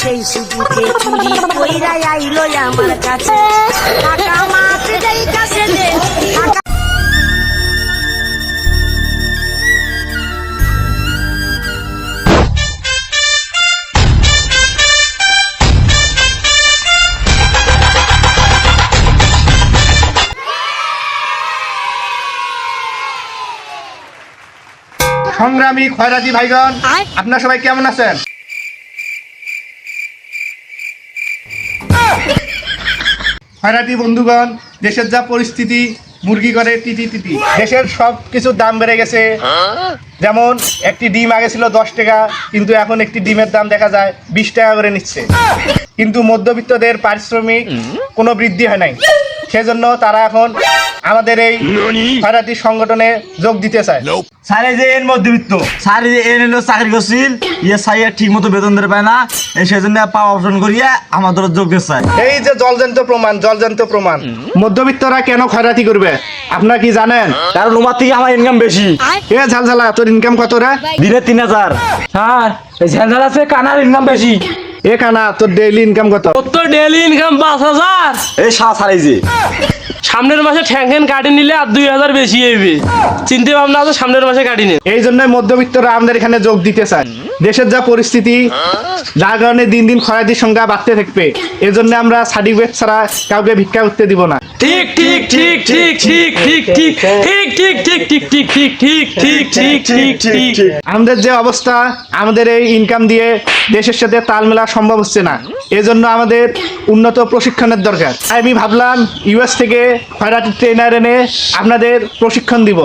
সেই সুযোগে চুরি কইরা আইলো আমার কাছে টাকা মাছ দেই কাছে দে সংগ্রামী খয়রাতি ভাইগণ, আপনারা সবাই কেমন আছেন? খয়রাতি বন্ধুগণ, দেশের যা পরিস্থিতি, মুরগি করে তিতি তিতি। দেশের সব কিছুর দাম বেড়ে গেছে। যেমন একটি ডিম আগে ছিল 10 টাকা, কিন্তু এখন একটি ডিমের দাম দেখা যায় 20 টাকা করে নিচ্ছে। কিন্তু মধ্যবিত্তদের পারিশ্রমিক কোনো বৃদ্ধি হয় নাই, সেজন্য তারা এখন আমাদের এই খয়রাতি সংগঠনে যোগ দিতে চায়। স্যারে যে এর মধ্যবিত্ত স্যার যে এর হলো চাকরি করছিল, ইয়ে স্যার ঠিক মতো বেতন দিতে পায় না, সেজন্য পাওয়া অপশন করিয়া আমাদের যোগ দিতে চায়। এই যে জলজান্ত প্রমাণ। মধ্যবিত্তরা কেন খয়রাতি করবে আপনারা কি জানেন? কারণ ওমার থেকে আমার ইনকাম বেশি। এ ঝালঝালা, তোর ইনকাম কত রে? দিনে 3000। স্যার এই ঝালঝাল আছে কানার ইনকাম বেশি। এ কানা, তোর ডেইলি ইনকাম কত? তোর ডেইলি ইনকাম 5000। এই সারা যে সামনের মাসে ঠ্যাংকেন কাটি নিলে আর 2000 বেশি হইবে। চিন্তা ভাবনা আছে সামনের মাসে কাটি নে। এই জন্য মধ্যবিত্তরা আমাদের এখানে যোগ দিতে চায়। দেশের যা পরিস্থিতি, যার কারণে দিন দিন খয়রাতির সংখ্যা বাড়তে থাকবে, এই জন্য আমরা সার্টিফিকেট ছাড়া কাউকে ভিক্ষা করতে দিব না। ঠিক ঠিক ঠিক ঠিক ঠিক ঠিক ঠিক ঠিক ঠিক ঠিক ঠিক ঠিক ঠিক ঠিক ঠিক ঠিক ঠিক ঠিক। আমাদের যে অবস্থা, আমাদের এই ইনকাম দিয়ে দেশের সাথে তাল মেলা সম্ভব হচ্ছে না। এজন্য আমাদের উন্নত প্রশিক্ষণের দরকার। আমি ভাবলাম ইউএস থেকে খয়রাতি ট্রেনার এনে আপনাদের প্রশিক্ষণ দিব।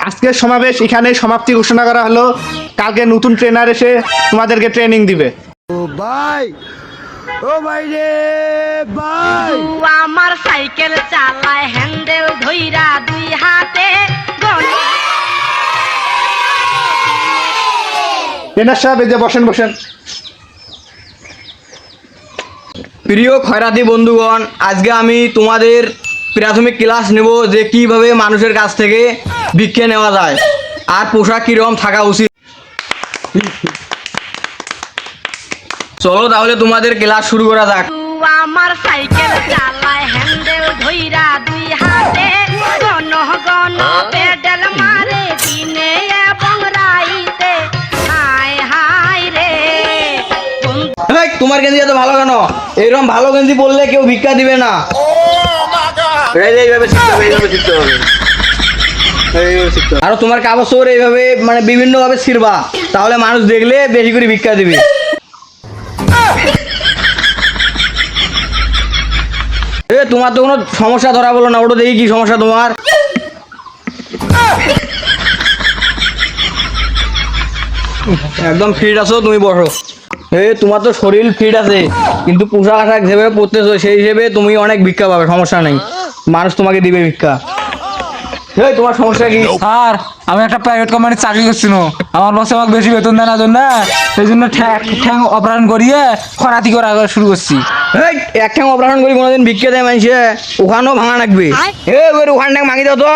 আজকের সমাবেশ এখানে সমাপ্তি ঘোষণা করা হলো। কালকে নতুন ট্রেনার এসে তোমাদেরকে ট্রেনিং দিবে। আমার সাইকেল চালায় হ্যান্ডেল ধইরা 2 হাতে ট্রেনার সাহেব, এই যে বসেন। প্রিয় খয়রাতি বন্ধুগণ, আজকে আমি তোমাদের প্রাথমিক ক্লাস নেব যে কিভাবে মানুষের কাছ থেকে ভিক্ষা নেওয়া যায় আর পোশাক কিরকম থাকা উচিত। চলো তাহলে তোমাদের ক্লাস শুরু করা যাক। আমার সাইকেল চালায় হ্যান্ডেল ধইরা 2 হাতে গণ পেডেল মারে দিনে এবং রাইতে। হায় হায় রে এই, তোমার গেঞ্জি এত ভালো কেন? এরকম ভালো গেঞ্জি পরলে কেউ ভিক্ষা দিবে না। এইভাবে শিখতে হবে। আর তোমার কাপড় চোপড় এইভাবে মানে বিভিন্ন ভাবে ছিড়বা, তাহলে মানুষ দেখলে বেশি করে ভিক্ষা দিবে। তোমার তো কোনো সমস্যা ধরা বলো না, ওটা দেখি কি সমস্যা তোমার। একদম ফিট আছো, তুমি বসো। তোমার তো শরীর ফিট আছে, কিন্তু পোশাক আশাক যেভাবে পরতেছো সেই হিসেবে তুমি অনেক ভিক্ষা পাবে, সমস্যা নেই, মানুষ তোমাকে দিবে ভিক্ষা। তোমার সমস্যা কি? স্যার আমি একটা প্রাইভেট কোম্পানির চাকরি করছি, আমার বস আমাকে বেশি বেতন দেয় না জন্য সেই জন্য ঠ্যাং অপারেশন করিয়ে খরাতি করা শুরু করছি। এক ঠ্যাং অপারেশন করি কোনোদিন ভিক্ষা দেয় মানুষে? ওখানেও ভাঙা রাখবে। ওখান ঠ্যাং ভাঙি দাও তো।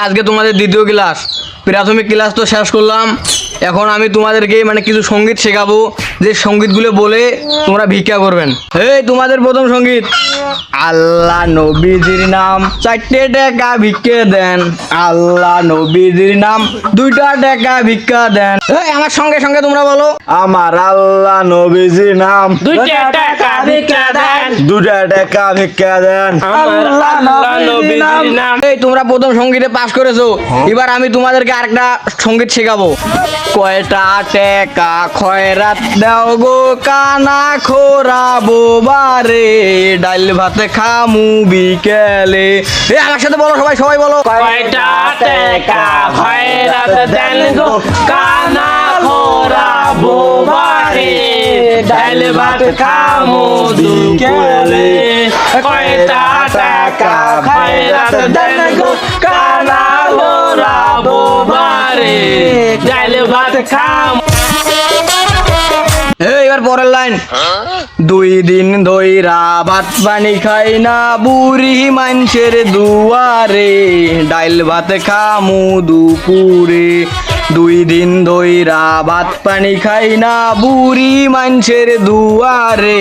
আজকে তোমাদের দ্বিতীয় ক্লাস। প্রাথমিক ক্লাস তো শেষ করলাম, এখন আমি তোমাদেরকে মানে কিছু সঙ্গীত শেখাবো, যে সঙ্গীতগুলো বলে তোমরা ভিক্ষা করবেন। তোমাদের প্রথম সঙ্গীত, আল্লাহ নবীজির নাম 4টে টাকা ভিক্ষা দেন, আল্লাহ নবীজির নাম 2টা টাকা ভিক্ষা দেন। আমার সঙ্গে সঙ্গে তোমরা বলো, আমার আল্লাহ নবীজির নাম 2টা টাকা ভিক্ষা দেন, 2টা টাকা ভিক্ষা দেন। আল্লাহ নবীজির নাম। তোমরা প্রথম সঙ্গীতে পাস করেছো, এবার আমি তোমাদেরকে আরেকটা সঙ্গীত শেখাবো। কয়টা টাকা খয়রাত দাও গো কানা খোরাবো বারে, ডাল ভাত খামু বিকেলে। আমার সাথে বলো সবাই, সবাই বলো। কয়টা টাকা খয়রাত দেন গো কানা খোরাবো বারে, ডাইল ভাত খামু দুপুরে কয়টা টাকা খয়রাত দেন গো কানা গোরা বোবারে ডাইল ভাত খামু। এবার পরের লাইন, 2 দিন ধইরা ভাত পানি খাই না বুড়ি মানুষের দুয়ারে ডাইল ভাত খামু দুপুরে। 2 দিন ধইরা ভাত পানি খাই না বুড়ি মানুষের দুয়ারে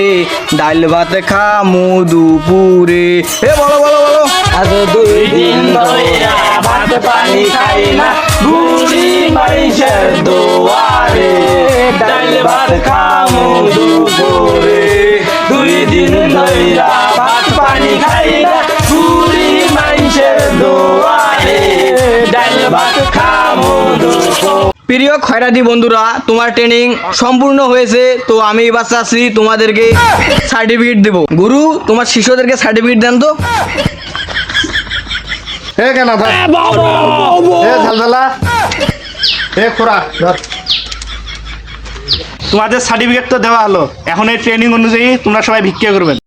ডাইল ভাত খামু দুপুরে। বলো বলো বলো। আজ 2 দিন ধইরা ভাত পানি খাই না বুড়ি মানুষের দুয়ারে ডাইল ভাত খামু দুপুরে। 2 দিন ধইরা ভাত পানি খাই না বুড়ি মানুষের দুয়ারে ডাইল ভাত খামু দুপুরে। প্রিয় খয়রাতি বন্ধুরা, তোমার ট্রেনিং সম্পূর্ণ হয়েছে, তো আমি এবার চাচ্ছি তোমাদেরকে সার্টিফিকেট দেবো। গুরু, তোমার শিষ্যদেরকে সার্টিফিকেট দেন তো। এ কেন ধর এ ঝালঝালা এ খোরা ধর। তোমাদের সার্টিফিকেট তো দেওয়া হলো, এখন এই ট্রেনিং অনুযায়ী তোমরা সবাই ভিক্ষা করবেন।